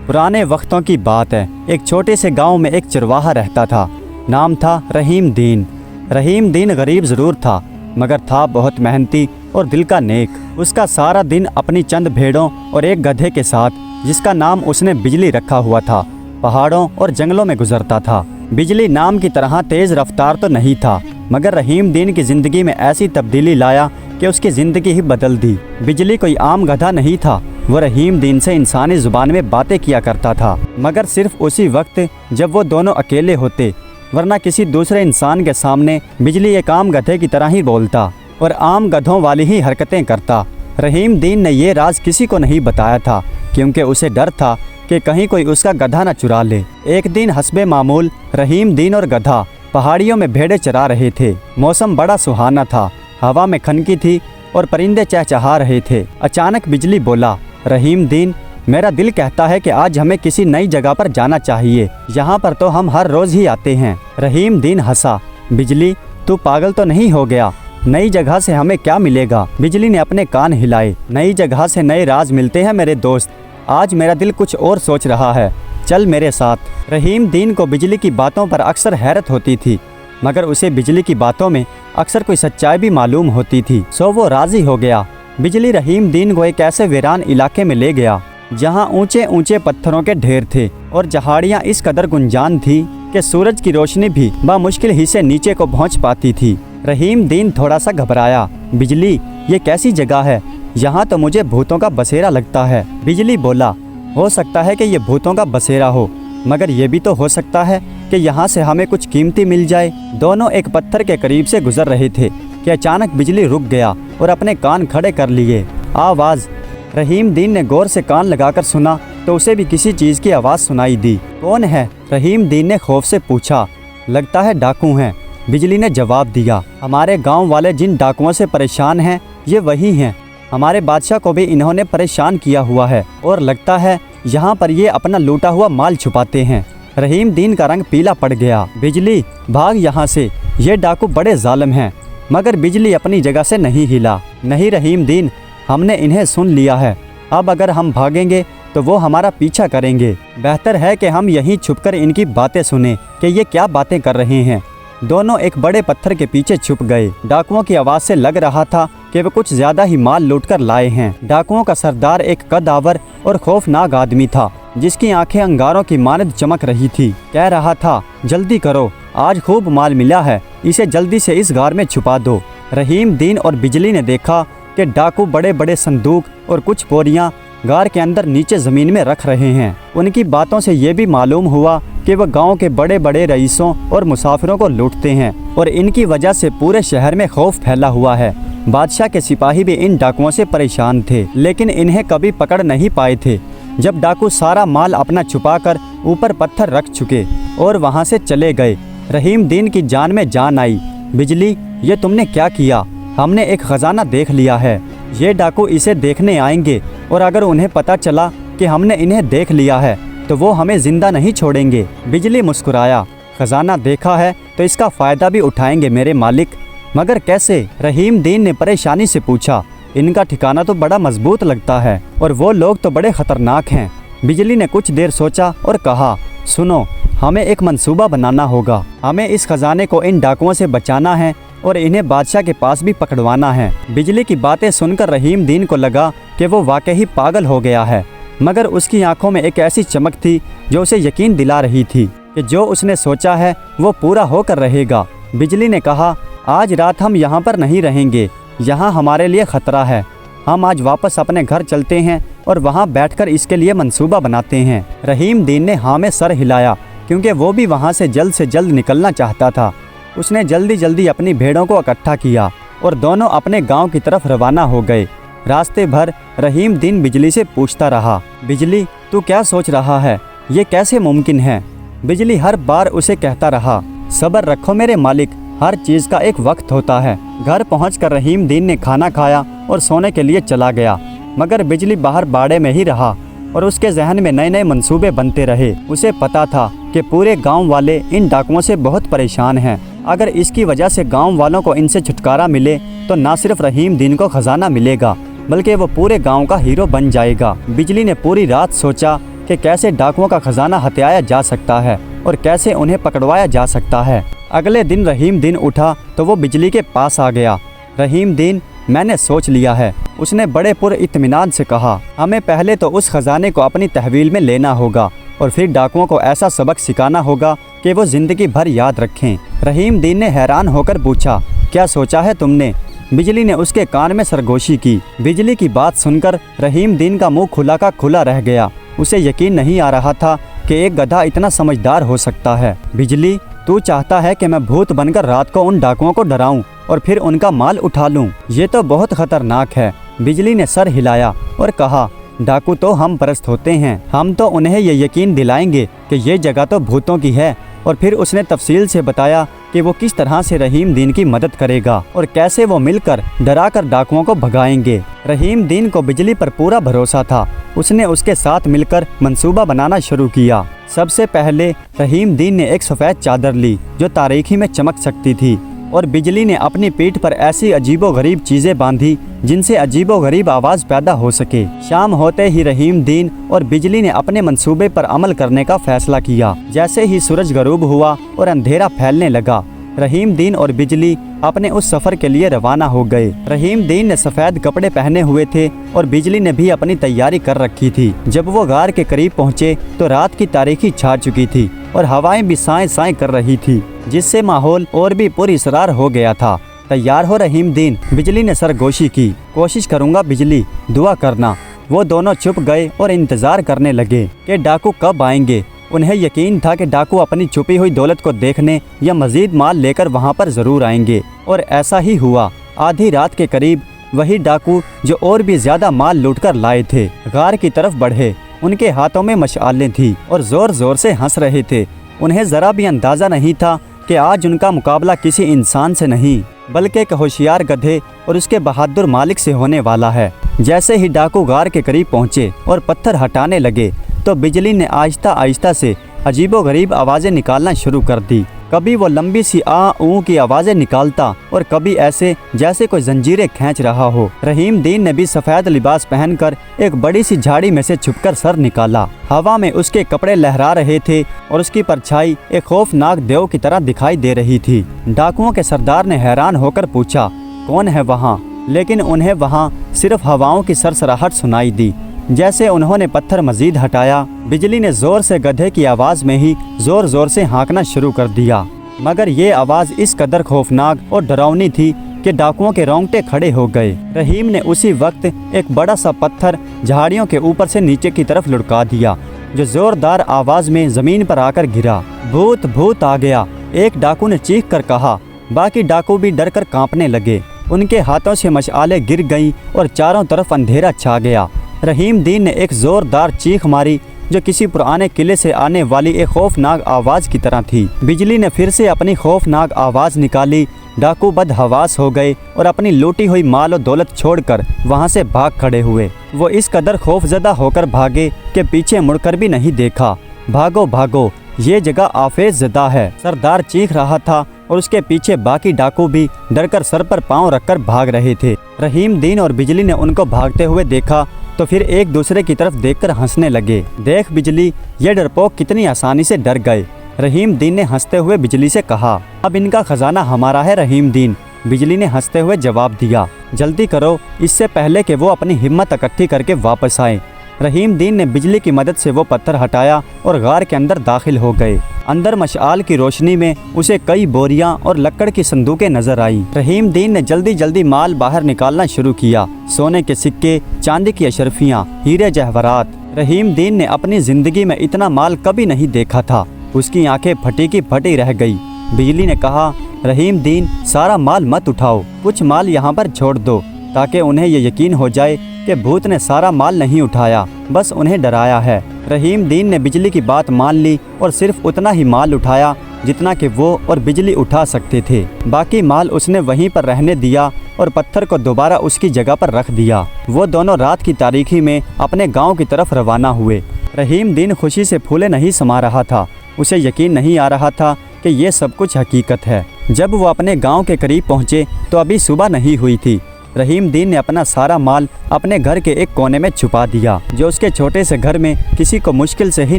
पुराने वक्तों की बात है। एक छोटे से गांव में एक चरवाहा रहता था। नाम था रहीम दीन। रहीम दीन गरीब ज़रूर था, मगर था बहुत मेहनती और दिल का नेक। उसका सारा दिन अपनी चंद भेड़ों और एक गधे के साथ, जिसका नाम उसने बिजली रखा हुआ था, पहाड़ों और जंगलों में गुजरता था। बिजली नाम की तरह तेज़ रफ्तार तो नहीं था, मगर रहीम दीन की ज़िंदगी में ऐसी तब्दीली लाया कि उसकी ज़िंदगी ही बदल दी। बिजली कोई आम गधा नहीं था। वो रहीम दीन से इंसानी ज़ुबान में बातें किया करता था, मगर सिर्फ उसी वक्त जब वो दोनों अकेले होते, वरना किसी दूसरे इंसान के सामने बिजली एक आम गधे की तरह ही बोलता और आम गधों वाली ही हरकतें करता। रहीम दीन ने ये राज किसी को नहीं बताया था, क्योंकि उसे डर था कि कहीं कोई उसका गधा न चुरा ले। एक दिन हस्बे मामूल रहीम दीन और गधा पहाड़ियों में भेड़ें चरा रहे थे। मौसम बड़ा सुहाना था, हवा में खनकी थी और परिंदे चहचहा रहे थे। अचानक बिजली बोला, रहीम दीन, मेरा दिल कहता है कि आज हमें किसी नई जगह पर जाना चाहिए। यहाँ पर तो हम हर रोज़ ही आते हैं। रहीम दीन हंसा। बिजली, तू पागल तो नहीं हो गया? नई जगह से हमें क्या मिलेगा? बिजली ने अपने कान हिलाए। नई जगह से नए राज मिलते हैं मेरे दोस्त। आज मेरा दिल कुछ और सोच रहा है, चल मेरे साथ। रहीम दीन को बिजली की बातों पर अक्सर हैरत होती थी, मगर उसे बिजली की बातों में अक्सर कोई सच्चाई भी मालूम होती थी। सो वो राज़ी हो गया। बिजली रहीम दीन को एक ऐसे वीरान इलाके में ले गया जहाँ ऊंचे ऊंचे पत्थरों के ढेर थे और झाड़ियाँ इस कदर गुंजान थी कि सूरज की रोशनी भी बामुश्किल ही से नीचे को पहुँच पाती थी। रहीम दीन थोड़ा सा घबराया। बिजली, ये कैसी जगह है? यहाँ तो मुझे भूतों का बसेरा लगता है। बिजली बोला, हो सकता है कि ये भूतों का बसेरा हो, मगर ये भी तो हो सकता है कि यहाँ से हमें कुछ कीमती मिल जाए। दोनों एक पत्थर के करीब से गुजर रहे थे कि अचानक बिजली रुक गया और अपने कान खड़े कर लिए। आवाज़। रहीम दीन ने गौर से कान लगाकर सुना तो उसे भी किसी चीज़ की आवाज़ सुनाई दी। कौन है? रहीम दीन ने खौफ से पूछा। लगता है डाकू हैं, बिजली ने जवाब दिया। हमारे गांव वाले जिन डाकुओं से परेशान हैं, ये वही हैं। हमारे बादशाह को भी इन्होंने परेशान किया हुआ है और लगता है यहाँ पर ये अपना लूटा हुआ माल छुपाते हैं। रहीम दीन का रंग पीला पड़ गया। बिजली, भाग यहाँ से, ये डाकू बड़े जालिम हैं। मगर बिजली अपनी जगह से नहीं हिला। नहीं रहीम दीन, हमने इन्हें सुन लिया है। अब अगर हम भागेंगे तो वो हमारा पीछा करेंगे। बेहतर है कि हम यहीं छुपकर इनकी बातें सुने कि ये क्या बातें कर रहे हैं। दोनों एक बड़े पत्थर के पीछे छुप गए। डाकुओं की आवाज़ से लग रहा था कि वे कुछ ज़्यादा ही माल लूटकर लाए हैं। डाकुओं का सरदार एक कदावर और खौफनाक आदमी था, जिसकी आंखें अंगारों की मानद चमक रही थी। कह रहा था, जल्दी करो, आज खूब माल मिला है, इसे जल्दी से इस गार में छुपा दो। रहीम दीन और बिजली ने देखा कि डाकू बड़े बड़े संदूक और कुछ बोरियां गार के अंदर नीचे ज़मीन में रख रहे हैं। उनकी बातों से ये भी मालूम हुआ कि वह गांव के बड़े बड़े रईसों और मुसाफिरों को लूटते हैं और इनकी वजह से पूरे शहर में खौफ फैला हुआ है। बादशाह के सिपाही भी इन डाकुओं से परेशान थे, लेकिन इन्हें कभी पकड़ नहीं पाए थे। जब डाकू सारा माल अपना छुपाकर ऊपर पत्थर रख चुके और वहाँ से चले गए, रहीम दीन की जान में जान आई। बिजली, ये तुमने क्या किया? हमने एक खजाना देख लिया है। ये डाकू इसे देखने आएंगे और अगर उन्हें पता चला कि हमने इन्हें देख लिया है तो वो हमें जिंदा नहीं छोड़ेंगे। बिजली मुस्कुराया। खजाना देखा है तो इसका फ़ायदा भी उठाएंगे मेरे मालिक, मगर कैसे? रहीम दीन ने परेशानी से पूछा। इनका ठिकाना तो बड़ा मजबूत लगता है और वो लोग तो बड़े ख़तरनाक हैं। बिजली ने कुछ देर सोचा और कहा, सुनो, हमें एक मंसूबा बनाना होगा। हमें इस खजाने को इन डाकुओं से बचाना है और इन्हें बादशाह के पास भी पकड़वाना है। बिजली की बातें सुनकर रहीम दीन को लगा कि वो वाकई पागल हो गया है, मगर उसकी आंखों में एक ऐसी चमक थी जो उसे यकीन दिला रही थी कि जो उसने सोचा है वो पूरा होकर रहेगा। बिजली ने कहा, आज रात हम यहाँ पर नहीं रहेंगे, यहाँ हमारे लिए ख़तरा है। हम आज वापस अपने घर चलते हैं और वहाँ बैठकर इसके लिए मंसूबा बनाते हैं। रहीम दीन ने हाँ में सर हिलाया, क्योंकि वो भी वहाँ से जल्द निकलना चाहता था। उसने जल्दी जल्दी अपनी भेड़ों को इकट्ठा किया और दोनों अपने गांव की तरफ रवाना हो गए। रास्ते भर रहीम दीन बिजली से पूछता रहा, बिजली, तू क्या सोच रहा है? ये कैसे मुमकिन है? बिजली हर बार उसे कहता रहा, सब्र रखो मेरे मालिक, हर चीज़ का एक वक्त होता है। घर पहुंचकर रहीम दीन ने खाना खाया और सोने के लिए चला गया, मगर बिजली बाहर बाड़े में ही रहा और उसके जहन में नए नए मंसूबे बनते रहे। उसे पता था कि पूरे गांव वाले इन डाकुओं से बहुत परेशान हैं। अगर इसकी वजह से गांव वालों को इनसे छुटकारा मिले तो न सिर्फ रहीम दीन को खजाना मिलेगा, बल्कि वो पूरे गांव का हीरो बन जाएगा। बिजली ने पूरी रात सोचा کہ کیسے ڈاکوؤں کا خزانہ ہتھیایا جا سکتا ہے اور کیسے انہیں پکڑوایا جا سکتا ہے۔ اگلے دن رحیم دین اٹھا تو وہ بجلی کے پاس آ گیا۔ رحیم دین، میں نے سوچ لیا ہے، اس نے بڑے پر اطمینان سے کہا۔ ہمیں پہلے تو اس خزانے کو اپنی تحویل میں لینا ہوگا اور پھر ڈاکوؤں کو ایسا سبق سکھانا ہوگا کہ وہ زندگی بھر یاد رکھیں۔ رحیم دین نے حیران ہو کر پوچھا، کیا سوچا ہے تم نے؟ بجلی نے اس کے کان میں سرگوشی کی۔ بجلی کی بات سن کر رحیم دین کا منہ کھلا کا کھلا رہ گیا۔ اسے یقین نہیں آ رہا تھا کہ ایک گدھا اتنا سمجھدار ہو سکتا ہے۔ بجلی، تو چاہتا ہے کہ میں بھوت بن کر رات کو ان ڈاکوؤں کو ڈراؤں اور پھر ان کا مال اٹھا لوں؟ یہ تو بہت خطرناک ہے۔ بجلی نے سر ہلایا اور کہا، ڈاکو تو ہم پرست ہوتے ہیں، ہم تو انہیں یہ یقین دلائیں گے کہ یہ جگہ تو بھوتوں کی ہے۔ اور پھر اس نے تفصیل سے بتایا کہ وہ کس طرح سے رحیم دین کی مدد کرے گا اور کیسے وہ مل کر ڈرا کر ڈاکوؤں کو بھگائیں گے۔ رحیم دین کو بجلی پر پورا بھروسہ تھا۔ اس نے اس کے ساتھ مل کر منصوبہ بنانا شروع کیا۔ سب سے پہلے رحیم دین نے ایک سفید چادر لی جو تاریکی میں چمک سکتی تھی، اور بجلی نے اپنی پیٹھ پر ایسی عجیب و غریب چیزیں باندھی جن سے عجیب و غریب آواز پیدا ہو سکے۔ شام ہوتے ہی رحیم دین اور بجلی نے اپنے منصوبے پر عمل کرنے کا فیصلہ کیا۔ جیسے ہی سورج غروب ہوا اور اندھیرا پھیلنے لگا، رحیم دین اور بجلی اپنے اس سفر کے لیے روانہ ہو گئے۔ رحیم دین نے سفید کپڑے پہنے ہوئے تھے اور بجلی نے بھی اپنی تیاری کر رکھی تھی۔ جب وہ غار کے قریب پہنچے تو رات کی تاریکی چھا چکی تھی اور ہوائیں بھی سائیں سائیں کر رہی تھی، جس سے ماحول اور بھی پر اسرار ہو گیا تھا۔ تیار ہو رحیم دین؟ بجلی نے سرگوشی کی۔ کوشش کروں گا بجلی، دعا کرنا۔ وہ دونوں چھپ گئے اور انتظار کرنے لگے کہ ڈاکو کب آئیں گے۔ انہیں یقین تھا کہ ڈاکو اپنی چھپی ہوئی دولت کو دیکھنے یا مزید مال لے کر وہاں پر ضرور آئیں گے، اور ایسا ہی ہوا۔ آدھی رات کے قریب وہی ڈاکو جو اور بھی زیادہ مال لوٹ کر لائے تھے غار کی طرف بڑھے۔ ان کے ہاتھوں میں مشعلیں تھیں اور زور زور سے ہنس رہے تھے۔ انہیں ذرا بھی اندازہ نہیں تھا کہ آج ان کا مقابلہ کسی انسان سے نہیں بلکہ ایک ہوشیار گدھے اور اس کے بہادر مالک سے ہونے والا ہے۔ جیسے ہی ڈاکو غار کے قریب پہنچے اور پتھر ہٹانے لگے تو بجلی نے آہستہ آہستہ سے عجیب و غریب آوازیں نکالنا شروع کر دی۔ کبھی وہ لمبی سی آ اوں کی آوازیں نکالتا اور کبھی ایسے جیسے کوئی زنجیریں کھینچ رہا ہو۔ رحیم دین نے بھی سفید لباس پہن کر ایک بڑی سی جھاڑی میں سے چھپ کر سر نکالا۔ ہوا میں اس کے کپڑے لہرا رہے تھے اور اس کی پرچھائی ایک خوفناک دیو کی طرح دکھائی دے رہی تھی۔ ڈاکوؤں کے سردار نے حیران ہو کر پوچھا، کون ہے وہاں؟ لیکن انہیں وہاں صرف ہواؤں کی سرسراہٹ سنائی دی۔ جیسے انہوں نے پتھر مزید ہٹایا، بجلی نے زور سے گدھے کی آواز میں ہی زور زور سے ہانکنا شروع کر دیا، مگر یہ آواز اس قدر خوفناک اور ڈراؤنی تھی کہ ڈاکوؤں کے رونگٹے کھڑے ہو گئے۔ رحیم نے اسی وقت ایک بڑا سا پتھر جھاڑیوں کے اوپر سے نیچے کی طرف لڑکا دیا، جو زوردار آواز میں زمین پر آ کر گرا۔ بھوت بھوت آ گیا، ایک ڈاکو نے چیخ کر کہا۔ باقی ڈاکو بھی ڈر کر کانپنے لگے۔ ان کے ہاتھوں سے مشعلیں گر گئیں اور چاروں طرف اندھیرا چھا گیا۔ رحیم دین نے ایک زوردار چیخ ماری جو کسی پرانے قلعے سے آنے والی ایک خوفناک آواز کی طرح تھی۔ بجلی نے پھر سے اپنی خوفناک آواز نکالی۔ ڈاکو بد حواس ہو گئے اور اپنی لوٹی ہوئی مال و دولت چھوڑ کر وہاں سے بھاگ کھڑے ہوئے۔ وہ اس قدر خوف زدہ ہو کر بھاگے کہ پیچھے مڑ کر بھی نہیں دیکھا۔ بھاگو بھاگو، یہ جگہ آفیز زدہ ہے، سردار چیخ رہا تھا، اور اس کے پیچھے باقی ڈاکو بھی ڈر کر سر پر پاؤں رکھ کر بھاگ رہے تھے۔ رحیم دین اور بجلی نے ان کو بھاگتے ہوئے دیکھا تو پھر ایک دوسرے کی طرف دیکھ کر ہنسنے لگے۔ دیکھ بجلی، یہ ڈرپوک کتنی آسانی سے ڈر گئے۔ رحیم دین نے ہنستے ہوئے بجلی سے کہا، اب ان کا خزانہ ہمارا ہے رحیم دین۔ بجلی نے ہنستے ہوئے جواب دیا، جلدی کرو اس سے پہلے کہ وہ اپنی ہمت اکٹھی کر کے واپس آئیں۔ رحیم دین نے بجلی کی مدد سے وہ پتھر ہٹایا اور غار کے اندر داخل ہو گئے۔ اندر مشعال کی روشنی میں اسے کئی بوریاں اور لکڑ کی صندوقیں نظر آئیں۔ رحیم دین نے جلدی جلدی مال باہر نکالنا شروع کیا، سونے کے سکے، چاندی کی اشرفیاں، ہیرے جواہرات۔ رحیم دین نے اپنی زندگی میں اتنا مال کبھی نہیں دیکھا تھا۔ اس کی آنکھیں پھٹی کی پھٹی رہ گئی۔ بجلی نے کہا، رحیم دین، سارا مال مت اٹھاؤ، کچھ مال یہاں پر چھوڑ دو تاکہ انہیں یہ یقین ہو جائے کہ بھوت نے سارا مال نہیں اٹھایا، بس انہیں ڈرایا ہے۔ رحیم دین نے بجلی کی بات مان لی اور صرف اتنا ہی مال اٹھایا جتنا کہ وہ اور بجلی اٹھا سکتے تھے۔ باقی مال اس نے وہیں پر رہنے دیا اور پتھر کو دوبارہ اس کی جگہ پر رکھ دیا۔ وہ دونوں رات کی تاریکی میں اپنے گاؤں کی طرف روانہ ہوئے۔ رحیم دین خوشی سے پھولے نہیں سما رہا تھا۔ اسے یقین نہیں آ رہا تھا کہ یہ سب کچھ حقیقت ہے۔ جب وہ اپنے گاؤں کے قریب پہنچے تو ابھی صبح نہیں ہوئی تھی۔ रहीम दीन ने अपना सारा माल अपने घर के एक कोने में छुपा दिया, जो उसके छोटे से घर में किसी को मुश्किल से ही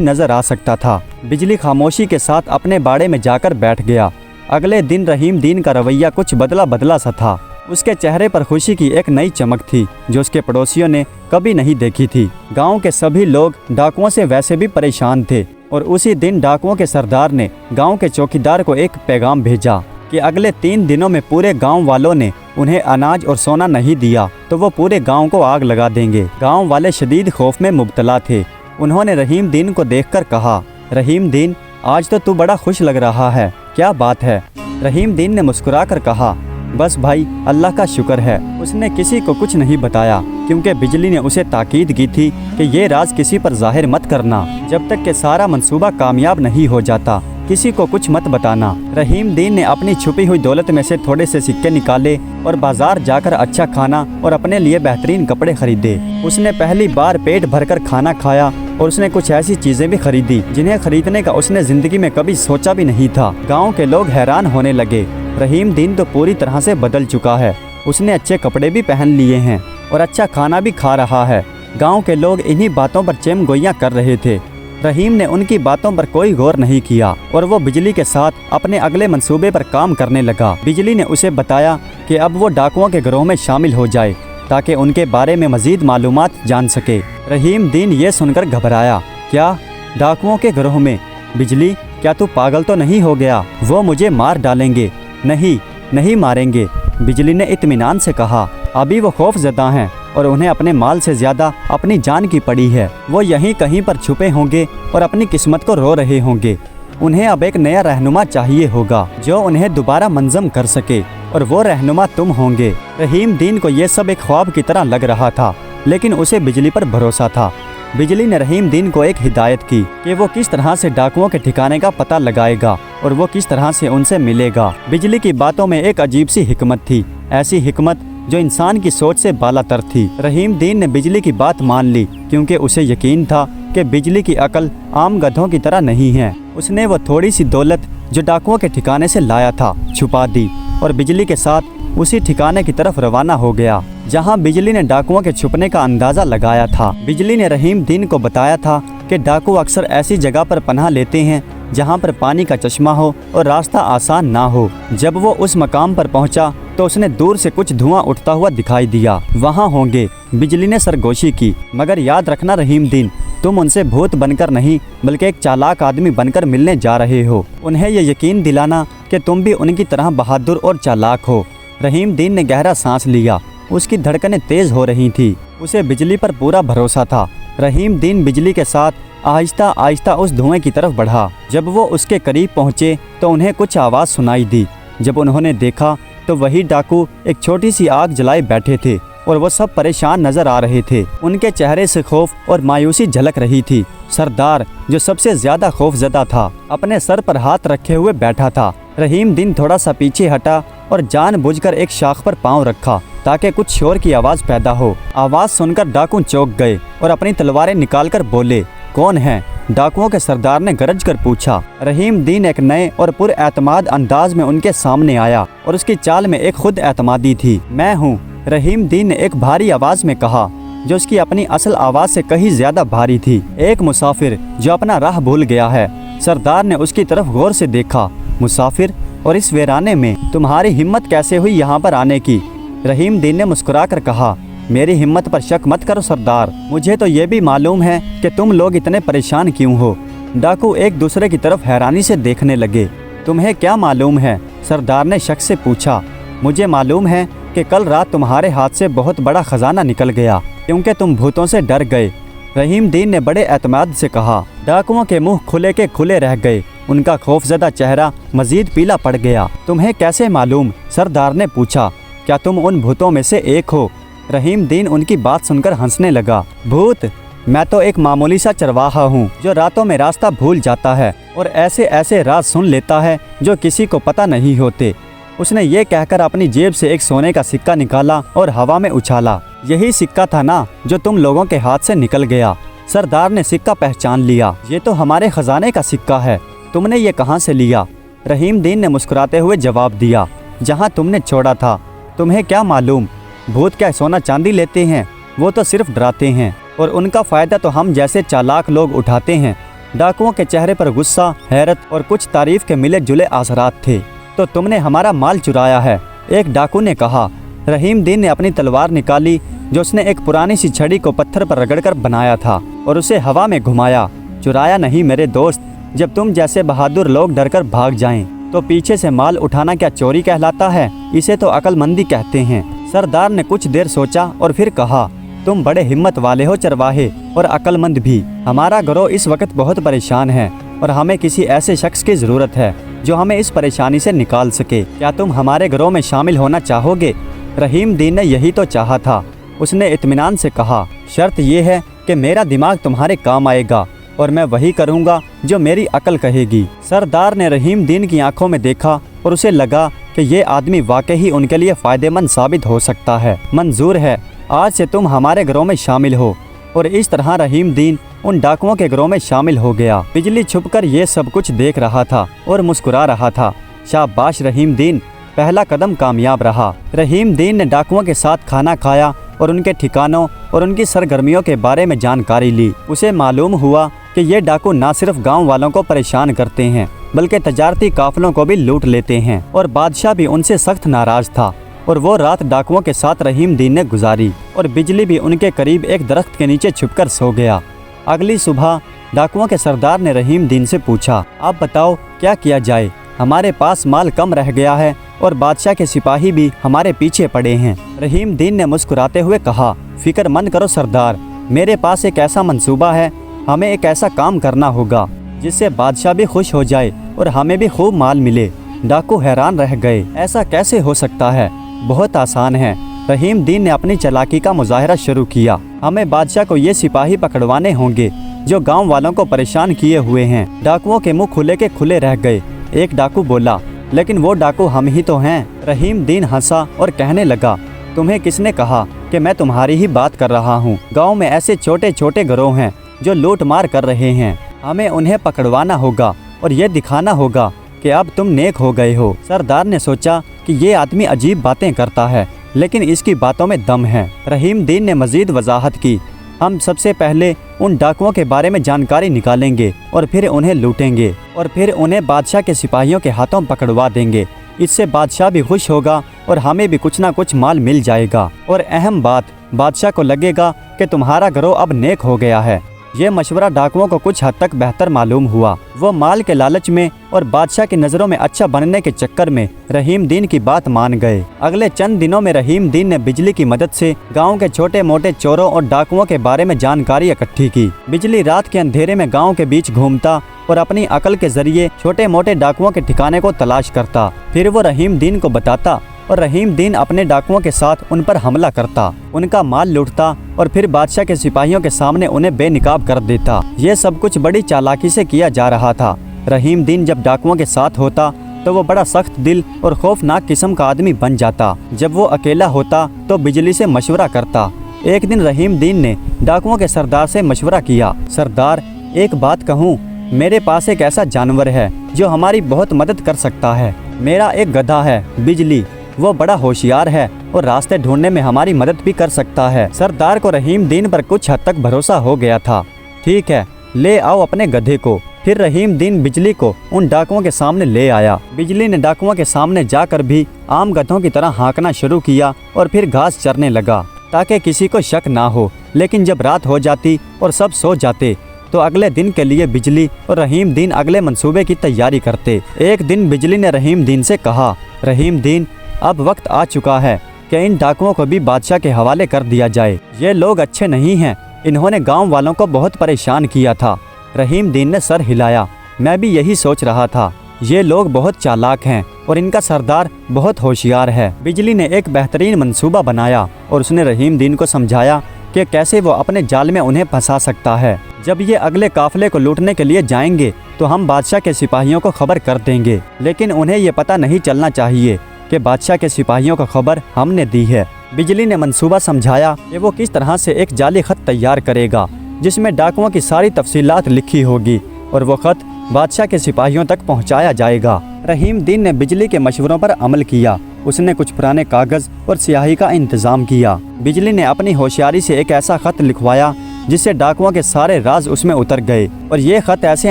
नजर आ सकता था। बिजली खामोशी के साथ अपने बाड़े में जाकर बैठ गया। अगले दिन रहीम दीन का रवैया कुछ बदला बदला सा था। उसके चेहरे पर खुशी की एक नई चमक थी जो उसके पड़ोसियों ने कभी नहीं देखी थी। गांव के सभी लोग डाकुओं से वैसे भी परेशान थे और उसी दिन डाकुओं के सरदार ने गांव के चौकीदार को एक पैगाम भेजा कि अगले 3 दिनों में पूरे गांव वालों ने उन्हें अनाज और सोना नहीं दिया तो वो पूरे गांव को आग लगा देंगे। गांव वाले शदीद खौफ में मुब्तला थे। उन्होंने रहीम दीन को देखकर कहा, रहीम दीन, आज तो तू बड़ा खुश लग रहा है, क्या बात है? रहीम दीन ने मुस्कुरा कर कहा, बस भाई, अल्लाह का शुक्र है। उसने किसी को कुछ नहीं बताया क्योंकि बिजली ने उसे ताकीद की थी कि ये राज किसी पर जाहिर मत करना, जब तक कि सारा मंसूबा कामयाब नहीं हो जाता, किसी को कुछ मत बताना। रहीम दीन ने अपनी छुपी हुई दौलत में से थोड़े से सिक्के निकाले और बाजार जाकर अच्छा खाना और अपने लिए बेहतरीन कपड़े खरीदे। उसने पहली बार पेट भरकर खाना खाया और उसने कुछ ऐसी चीजें भी खरीदी जिन्हें खरीदने का उसने जिंदगी में कभी सोचा भी नहीं था। गाँव के लोग हैरान होने लगे, रहीम दीन तो पूरी तरह से बदल चुका है। उसने अच्छे कपड़े भी पहन लिए हैं और अच्छा खाना भी खा रहा है। गांव के लोग इन्हीं बातों पर चेमगोइयां कर रहे थे। रहीम ने उनकी बातों पर कोई गौर नहीं किया और वो बिजली के साथ अपने अगले मंसूबे पर काम करने लगा। बिजली ने उसे बताया कि अब वो डाकुओं के गिरोह में शामिल हो जाए ताकि उनके बारे में मजीद मालूमात जान सके। रहीम दीन ये सुनकर घबराया, क्या डाकुओं के गिरोह में? बिजली, क्या तू पागल तो नहीं हो गया? वो मुझे मार डालेंगे। नहीं, नहीं मारेंगे, बिजली ने इत्मीनान से कहा। अभी वो खौफजदा हैं और उन्हें अपने माल से ज्यादा अपनी जान की पड़ी है। वो यहीं कहीं पर छुपे होंगे और अपनी किस्मत को रो रहे होंगे। उन्हें अब एक नया रहनुमा चाहिए होगा जो उन्हें दोबारा मंजम कर सके और वो रहनुमा तुम होंगे। रहीम दीन को ये सब एक ख्वाब की तरह लग रहा था, लेकिन उसे बिजली पर भरोसा था। बिजली ने रहीम दीन को एक हिदायत की कि वो किस तरह से डाकुओं के ठिकाने का पता लगाएगा और वो किस तरह से उनसे मिलेगा। बिजली की बातों में एक अजीब सी हिकमत थी, ऐसी हिकमत जो इंसान की सोच से बालातर थी। रहीम दीन ने बिजली की बात मान ली क्योंकि उसे यकीन था कि बिजली की अकल आम गधों की तरह नहीं है। उसने वो थोड़ी सी दौलत जो डाकुओं के ठिकाने से लाया था छुपा दी और बिजली के साथ उसी ठिकाने की तरफ रवाना हो गया जहां बिजली ने डाकुओं के छुपने का अंदाजा लगाया था। बिजली ने रहीम दीन को बताया था कि डाकू अक्सर ऐसी जगह पर पनाह लेते हैं जहां पर पानी का चश्मा हो और रास्ता आसान ना हो। जब वो उस मकाम पर पहुंचा तो उसने दूर से कुछ धुआं उठता हुआ दिखाई दिया। वहां होंगे, बिजली ने सरगोशी की, मगर याद रखना रहीम दीन, तुम उनसे भूत बनकर नहीं बल्कि एक चालाक आदमी बनकर मिलने जा रहे हो। उन्हें ये यकीन दिलाना कि तुम भी उनकी तरह बहादुर और चालाक हो। रहीम दीन ने गहरा सांस लिया, उसकी धड़कनें तेज हो रही थी। उसे बिजली पर पूरा भरोसा था। रहीम दीन बिजली के साथ आहिस्ता आहिस्ता उस धुएं की तरफ बढ़ा। जब वो उसके करीब पहुंचे तो उन्हें कुछ आवाज़ सुनाई दी। जब उन्होंने देखा तो वही डाकू एक छोटी सी आग जलाए बैठे थे और वो सब परेशान नजर आ रहे थे। उनके चेहरे से खौफ और मायूसी झलक रही थी। सरदार, जो सबसे ज्यादा खौफजदा था, अपने सर पर हाथ रखे हुए बैठा था। रहीम दीन थोड़ा सा पीछे हटा और जानबूझकर एक शाख पर पांव रखा ताकि कुछ शोर की आवाज पैदा हो। आवाज सुनकर डाकू चौंक गए और अपनी तलवारें निकालकर बोले, कौन है? डाकुओं के सरदार ने गरज कर पूछा। रहीम दीन एक नए और पुरएतमाद अंदाज में उनके सामने आया और उसकी चाल में एक खुद एतमादी थी। मैं हूँ, रहीम दीन ने एक भारी आवाज में कहा, जो उसकी अपनी असल आवाज से कहीं ज्यादा भारी थी। एक मुसाफिर जो अपना राह भूल गया है। सरदार ने उसकी तरफ गौर से देखा। मुसाफिर, और इस वीराने में तुम्हारी हिम्मत कैसे हुई यहाँ पर आने की? रहीम दीन ने मुस्कुरा कर कहा, मेरी हिम्मत पर शक मत करो सरदार, मुझे तो ये भी मालूम है कि तुम लोग इतने परेशान क्यों हो। डाकू एक दूसरे की तरफ हैरानी से देखने लगे। तुम्हें क्या मालूम है? सरदार ने शक से पूछा। मुझे मालूम है कि कल रात तुम्हारे हाथ से बहुत बड़ा खजाना निकल गया क्योंकि तुम भूतों से डर गए। रहीम दीन ने बड़े एतमाद से कहा। डाकुओं के मुंह खुले के खुले रह गए। उनका खौफजदा चेहरा मजीद पीला पड़ गया। तुम्हें कैसे मालूम? सरदार ने पूछा। क्या तुम उन भूतों में से एक हो? रहीम दीन उनकी बात सुनकर हंसने लगा। भूत? मैं तो एक मामूली सा चरवाहा हूँ जो रातों में रास्ता भूल जाता है और ऐसे ऐसे राज सुन लेता है जो किसी को पता नहीं होते। उसने ये कहकर अपनी जेब से एक सोने का सिक्का निकाला और हवा में उछाला। यही सिक्का था ना जो तुम लोगों के हाथ से निकल गया? सरदार ने सिक्का पहचान लिया। ये तो हमारे खजाने का सिक्का है। तुमने ये कहाँ से लिया? रहीम दीन ने मुस्कुराते हुए जवाब दिया। जहाँ तुमने छोड़ा था। तुम्हें क्या मालूम? भूत क्या सोना चांदी लेते हैं, वो तो सिर्फ डराते हैं और उनका फ़ायदा तो हम जैसे चालाक लोग उठाते हैं। डाकुओं के चेहरे पर गुस्सा, हैरत और कुछ तारीफ के मिले जुले आसरात थे। तो तुमने हमारा माल चुराया है, एक डाकू ने कहा। रहीम दीन ने अपनी तलवार निकाली जो उसने एक पुरानी सी छड़ी को पत्थर पर रगड़कर बनाया था और उसे हवा में घुमाया। चुराया नहीं मेरे दोस्त, जब तुम जैसे बहादुर लोग डरकर भाग जाएं तो पीछे से माल उठाना क्या चोरी कहलाता है? इसे तो अक्लमंदी कहते हैं। सरदार ने कुछ देर सोचा और फिर कहा, तुम बड़े हिम्मत वाले हो चरवाहे और अक्लमंद भी। हमारा गिरोह इस वक्त बहुत परेशान है और हमें किसी ऐसे शख्स की ज़रूरत है जो हमें इस परेशानी से निकाल सके। क्या तुम हमारे गिरोह में शामिल होना चाहोगे? रहीम दीन ने यही तो चाहा था। उसने इत्मीनान से कहा, शर्त यह है कि मेरा दिमाग तुम्हारे काम आएगा और मैं वही करूँगा जो मेरी अकल कहेगी। सरदार ने रहीम दीन की आंखों में देखा और उसे लगा कि ये आदमी वाकई उनके लिए फ़ायदेमंद साबित हो सकता है। मंजूर है, आज से तुम हमारे गिरोह में शामिल हो। और इस तरह रहीम दीन उन डाकुओं के गिरोह में शामिल हो गया। बिजली छुपकर ये सब कुछ देख रहा था और मुस्कुरा रहा था। शाबाश रहीम दीन, पहला कदम कामयाब रहा। रहीम दीन ने डाकुओं के साथ खाना खाया और उनके ठिकानों और उनकी सरगर्मियों के बारे में जानकारी ली। उसे मालूम हुआ कि ये डाकू न सिर्फ गांव वालों को परेशान करते हैं बल्कि तजारती काफिलों को भी लूट लेते हैं और बादशाह भी उनसे सख्त नाराज था। और वो रात डाकुओं के साथ रहीम दीन ने गुजारी और बिजली भी उनके करीब एक दरख्त के नीचे छुपकर सो गया। अगली सुबह डाकुओं के सरदार ने रहीम दीन से पूछा, आप बताओ क्या किया जाए? हमारे पास माल कम रह गया है और बादशाह के सिपाही भी हमारे पीछे पड़े हैं। रहीम दीन ने मुस्कुराते हुए कहा, फिक्र मत करो सरदार, मेरे पास एक ऐसा मंसूबा है। हमें एक ऐसा काम करना होगा जिससे बादशाह भी खुश हो जाए और हमें भी खूब माल मिले। डाकू हैरान रह गए, ऐसा कैसे हो सकता है? बहुत आसान है। रहीम दीन ने अपनी चालाकी का मुजाहरा शुरू किया। हमें बादशाह को ये सिपाही पकड़वाने होंगे जो गांव वालों को परेशान किए हुए हैं। डाकुओं के मुंह खुले के खुले रह गए। एक डाकू बोला, लेकिन वो डाकू हम ही तो हैं। रहीम दीन हंसा और कहने लगा, तुम्हें किसने कहा कि मैं तुम्हारी ही बात कर रहा हूँ? गाँव में ऐसे छोटे छोटे गिरोह हैं जो लूट मार कर रहे हैं। हमें उन्हें पकड़वाना होगा और ये दिखाना होगा कि अब तुम नेक हो गए हो। सरदार ने सोचा कि ये आदमी अजीब बातें करता है लेकिन इसकी बातों में दम है। रहीम दीन ने मजीद वजाहत की, हम सबसे पहले उन डाकुओं के बारे में जानकारी निकालेंगे और फिर उन्हें लूटेंगे और फिर उन्हें बादशाह के सिपाहियों के हाथों पकड़वा देंगे। इससे बादशाह भी खुश होगा और हमें भी कुछ ना कुछ माल मिल जाएगा। और अहम बात, बादशाह को लगेगा कि तुम्हारा गिरोह अब नेक हो गया है। ये मशवरा डाकुओं को कुछ हद तक बेहतर मालूम हुआ। वो माल के लालच में और बादशाह की नज़रों में अच्छा बनने के चक्कर में रहीम दीन की बात मान गए। अगले चंद दिनों में रहीम दीन ने बिजली की मदद से गांव के छोटे मोटे चोरों और डाकुओं के बारे में जानकारी इकट्ठी की। बिजली रात के अंधेरे में गांव के बीच घूमता और अपनी अकल के जरिए छोटे मोटे डाकुओं के ठिकाने को तलाश करता। फिर वो रहीम दीन को बताता और रहीम दीन अपने डाकुओं के साथ उन पर हमला करता, उनका माल लूटता और फिर बादशाह के सिपाहियों के सामने उन्हें बेनकाब कर देता। ये सब कुछ बड़ी चालाकी से किया जा रहा था। रहीम दीन जब डाकुओं के साथ होता तो वो बड़ा सख्त दिल और खौफनाक किस्म का आदमी बन जाता। जब वो अकेला होता तो बिजली से मशवरा करता। एक दिन रहीम दीन ने डाकुओं के सरदार से मशवरा किया, सरदार एक बात कहूँ, मेरे पास एक ऐसा जानवर है जो हमारी बहुत मदद कर सकता है। मेरा एक गधा है बिजली, वो बड़ा होशियार है और रास्ते ढूंढने में हमारी मदद भी कर सकता है। सरदार को रहीम दीन पर कुछ हद तक भरोसा हो गया था। ठीक है, ले आओ अपने गधे को। फिर रहीम दीन बिजली को उन डाकुओं के सामने ले आया। बिजली ने डाकुओं के सामने जाकर भी आम गधों की तरह हाँकना शुरू किया और फिर घास चरने लगा ताकि किसी को शक ना हो। लेकिन जब रात हो जाती और सब सो जाते तो अगले दिन के लिए बिजली और रहीम दीन अगले मंसूबे की तैयारी करते। एक दिन बिजली ने रहीम दीन से कहा, रहीम दीन अब वक्त आ चुका है कि इन डाकुओं को भी बादशाह के हवाले कर दिया जाए। ये लोग अच्छे नहीं हैं, इन्होंने गांव वालों को बहुत परेशान किया था। रहीम दीन ने सर हिलाया, मैं भी यही सोच रहा था। ये लोग बहुत चालाक हैं और इनका सरदार बहुत होशियार है। बिजली ने एक बेहतरीन मंसूबा बनाया और उसने रहीम दीन को समझाया कि कैसे वो अपने जाल में उन्हें फंसा सकता है। जब ये अगले काफिले को लूटने के लिए जाएंगे तो हम बादशाह के सिपाहियों को खबर कर देंगे, लेकिन उन्हें ये पता नहीं चलना चाहिए कि बादशाह के सिपाहियों को खबर हमने दी है। बिजली ने मंसूबा समझाया कि वो किस तरह से एक जाली खत तैयार करेगा जिसमें डाकुओं की सारी तफसीलात लिखी होगी और वो खत बादशाह के सिपाहियों तक पहुंचाया जाएगा। रहीम दीन ने बिजली के मशवरों पर अमल किया اس نے کچھ پرانے کاغذ اور سیاہی کا انتظام کیا۔ بجلی نے اپنی ہوشیاری سے ایک ایسا خط لکھوایا جس سے ڈاکوؤں کے سارے راز اس میں اتر گئے، اور یہ خط ایسے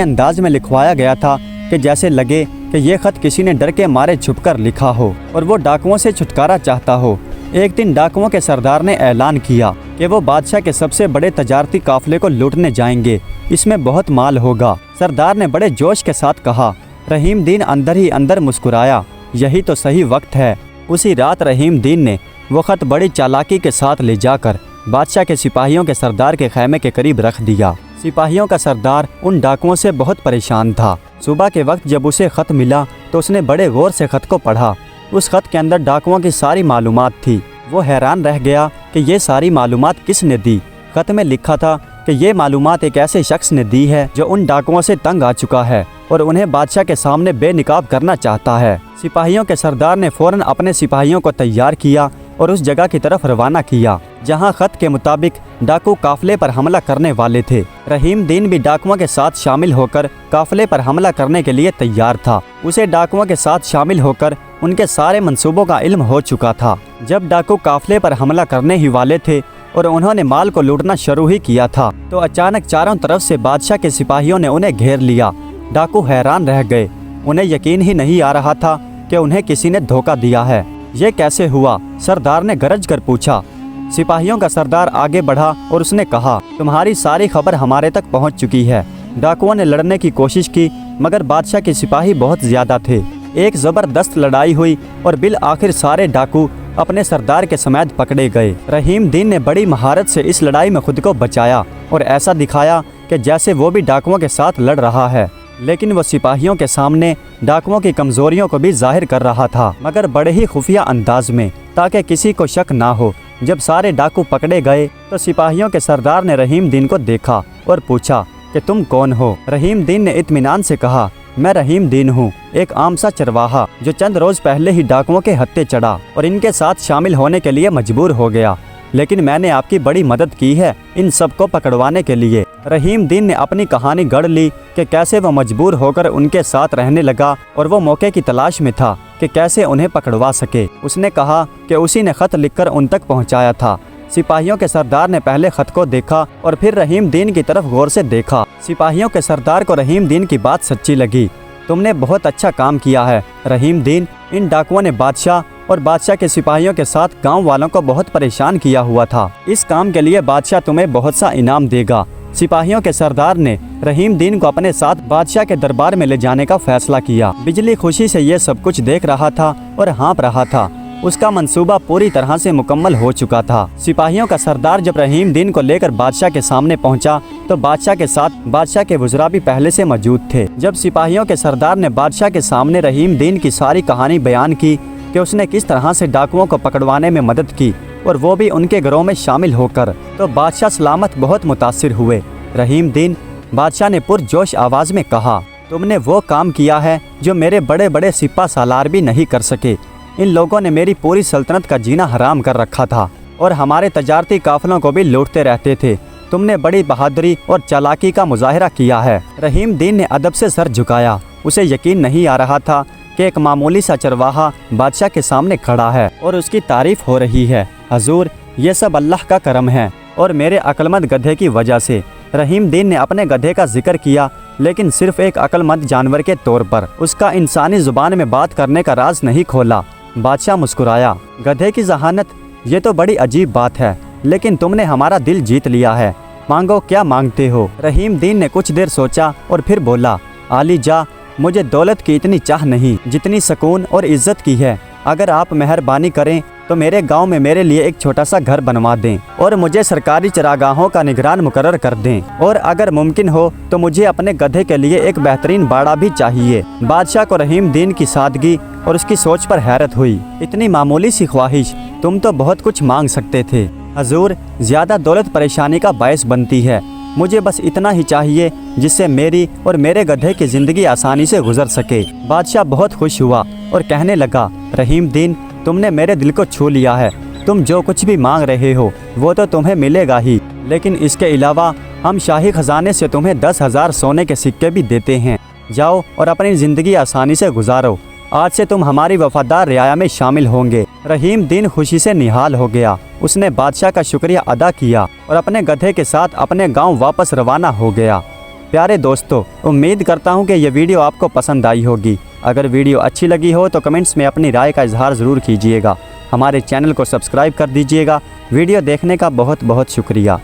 انداز میں لکھوایا گیا تھا کہ جیسے لگے کہ یہ خط کسی نے ڈر کے مارے چھپ کر لکھا ہو اور وہ ڈاکوؤں سے چھٹکارا چاہتا ہو۔ ایک دن ڈاکوؤں کے سردار نے اعلان کیا کہ وہ بادشاہ کے سب سے بڑے تجارتی قافلے کو لوٹنے جائیں گے، اس میں بہت مال ہوگا۔ سردار نے بڑے جوش کے ساتھ کہا۔ رحیم دین اندر ہی اندر مسکرایا، یہی تو صحیح وقت ہے۔ اسی رات رحیم دین نے وہ خط بڑی چالاکی کے ساتھ لے جا کر بادشاہ کے سپاہیوں کے سردار کے خیمے کے قریب رکھ دیا۔ سپاہیوں کا سردار ان ڈاکوؤں سے بہت پریشان تھا۔ صبح کے وقت جب اسے خط ملا تو اس نے بڑے غور سے خط کو پڑھا۔ اس خط کے اندر ڈاکوؤں کی ساری معلومات تھی۔ وہ حیران رہ گیا کہ یہ ساری معلومات کس نے دی۔ خط میں لکھا تھا کہ یہ معلومات ایک ایسے شخص نے دی ہے جو ان ڈاکوؤں سے تنگ آ چکا ہے اور انہیں بادشاہ کے سامنے بے نقاب کرنا چاہتا ہے۔ سپاہیوں کے سردار نے فوراً اپنے سپاہیوں کو تیار کیا اور اس جگہ کی طرف روانہ کیا جہاں خط کے مطابق ڈاکو قافلے پر حملہ کرنے والے تھے۔ رحیم دین بھی ڈاکوؤں کے ساتھ شامل ہو کر قافلے پر حملہ کرنے کے لیے تیار تھا۔ اسے ڈاکوؤں کے ساتھ شامل ہو کر ان کے سارے منصوبوں کا علم ہو چکا تھا۔ جب ڈاکو قافلے پر حملہ کرنے ہی والے تھے اور انہوں نے مال کو لوٹنا شروع ہی کیا تھا تو اچانک چاروں طرف سے بادشاہ کے سپاہیوں نے انہیں گھیر لیا۔ ڈاکو حیران رہ گئے، انہیں یقین ہی نہیں آ رہا تھا کہ انہیں کسی نے دھوکہ دیا ہے۔ یہ کیسے ہوا؟ سردار نے گرج کر پوچھا۔ سپاہیوں کا سردار آگے بڑھا اور اس نے کہا، تمہاری ساری خبر ہمارے تک پہنچ چکی ہے۔ ڈاکوؤں نے لڑنے کی کوشش کی مگر بادشاہ کے سپاہی بہت زیادہ تھے۔ ایک زبردست لڑائی ہوئی اور بالآخر سارے ڈاکو اپنے سردار کے سمیت پکڑے گئے۔ رحیم دین نے بڑی مہارت سے اس لڑائی میں خود کو بچایا اور ایسا دکھایا کہ جیسے وہ بھی ڈاکوؤں کے ساتھ لڑ رہا ہے، لیکن وہ سپاہیوں کے سامنے ڈاکوؤں کی کمزوریوں کو بھی ظاہر کر رہا تھا مگر بڑے ہی خفیہ انداز میں تاکہ کسی کو شک نہ ہو۔ جب سارے ڈاکو پکڑے گئے تو سپاہیوں کے سردار نے رحیم دین کو دیکھا اور پوچھا کہ تم کون ہو؟ رحیم دین نے اطمینان سے کہا، میں رحیم دین ہوں، ایک عام سا چرواہا جو چند روز پہلے ہی ڈاکوؤں کے ہتھے چڑھا اور ان کے ساتھ شامل ہونے کے لیے مجبور ہو گیا، لیکن میں نے آپ کی بڑی مدد کی ہے ان سب کو پکڑوانے کے لیے۔ رحیم دین نے اپنی کہانی گڑھ لی کہ کیسے وہ مجبور ہو کر ان کے ساتھ رہنے لگا اور وہ موقع کی تلاش میں تھا کہ کیسے انہیں پکڑوا سکے۔ اس نے کہا کہ اسی نے خط لکھ کر ان تک پہنچایا تھا۔ سپاہیوں کے سردار نے پہلے خط کو دیکھا اور پھر رحیم دین کی طرف غور سے دیکھا۔ سپاہیوں کے سردار کو رحیم دین کی بات سچی لگی۔ تم نے بہت اچھا کام کیا ہے رحیم دین۔ ان ڈاکوؤں نے بادشاہ اور بادشاہ کے سپاہیوں کے ساتھ گاؤں والوں کو بہت پریشان کیا ہوا تھا۔ اس کام کے لیے بادشاہ تمہیں بہت سا انعام دے گا۔ سپاہیوں کے سردار نے رحیم دین کو اپنے ساتھ بادشاہ کے دربار میں لے جانے کا فیصلہ کیا۔ بجلی خوشی سے یہ سب کچھ دیکھ رہا تھا اور ہانپ رہا تھا۔ اس کا منصوبہ پوری طرح سے مکمل ہو چکا تھا۔ سپاہیوں کا سردار جب رحیم دین کو لے کر بادشاہ کے سامنے پہنچا تو بادشاہ کے ساتھ بادشاہ کے وزراء بھی پہلے سے موجود تھے۔ جب سپاہیوں کے سردار نے بادشاہ کے سامنے رحیم دین کی ساری کہانی بیان کی کہ اس نے کس طرح سے ڈاکوؤں کو پکڑوانے میں مدد کی اور وہ بھی ان کے گروہ میں شامل ہو کر، تو بادشاہ سلامت بہت متاثر ہوئے۔ رحیم دین، بادشاہ نے پرجوش آواز میں کہا، تم نے وہ کام کیا ہے جو میرے بڑے بڑے سپہ سالار بھی نہیں کر سکے۔ ان لوگوں نے میری پوری سلطنت کا جینا حرام کر رکھا تھا اور ہمارے تجارتی قافلوں کو بھی لوٹتے رہتے تھے۔ تم نے بڑی بہادری اور چالاکی کا مظاہرہ کیا ہے۔ رحیم دین نے ادب سے سر جھکایا۔ اسے یقین نہیں آ رہا تھا کہ ایک معمولی سا چرواہا بادشاہ کے سامنے کھڑا ہے اور اس کی تعریف ہو رہی ہے۔ حضور، یہ سب اللہ کا کرم ہے اور میرے عقلمند گدھے کی وجہ سے۔ رحیم دین نے اپنے گدھے کا ذکر کیا، لیکن صرف ایک عقلمند جانور کے طور پر۔ اس کا انسانی زبان میں بات کرنے کا راز نہیں کھولا۔ بادشاہ مسکرایا، گدھے کی ذہانت، یہ تو بڑی عجیب بات ہے، لیکن تم نے ہمارا دل جیت لیا ہے۔ مانگو، کیا مانگتے ہو؟ رحیم دین نے کچھ دیر سوچا اور پھر بولا، عالی جا، مجھے دولت کی اتنی چاہ نہیں جتنی سکون اور عزت کی ہے۔ اگر آپ مہربانی کریں تو میرے گاؤں میں میرے لیے ایک چھوٹا سا گھر بنوا دیں اور مجھے سرکاری چراگاہوں کا نگران مقرر کر دیں، اور اگر ممکن ہو تو مجھے اپنے گدھے کے لیے ایک بہترین باڑہ بھی چاہیے۔ بادشاہ کو رحیم دین کی سادگی اور اس کی سوچ پر حیرت ہوئی۔ اتنی معمولی سی خواہش، تم تو بہت کچھ مانگ سکتے تھے۔ حضور، زیادہ دولت پریشانی کا باعث بنتی ہے، مجھے بس اتنا ہی چاہیے جس سے میری اور میرے گدھے کی زندگی آسانی سے گزر سکے۔ بادشاہ بہت خوش ہوا اور کہنے لگا، رحیم دین، تم نے میرے دل کو چھو لیا ہے۔ تم جو کچھ بھی مانگ رہے ہو وہ تو تمہیں ملے گا ہی، لیکن اس کے علاوہ ہم شاہی خزانے سے تمہیں 10,000 سونے کے سکے بھی دیتے ہیں۔ جاؤ اور اپنی زندگی آسانی سے گزارو۔ आज से तुम हमारी वफादार रियाया में शामिल होंगे। रहीम दीन खुशी से निहाल हो गया। उसने बादशाह का शुक्रिया अदा किया और अपने गधे के साथ अपने गांव वापस रवाना हो गया। प्यारे दोस्तों, उम्मीद करता हूं कि ये वीडियो आपको पसंद आई होगी। अगर वीडियो अच्छी लगी हो तो कमेंट्स में अपनी राय का इजहार ज़रूर कीजिएगा। हमारे चैनल को सब्सक्राइब कर दीजिएगा। वीडियो देखने का बहुत बहुत शुक्रिया।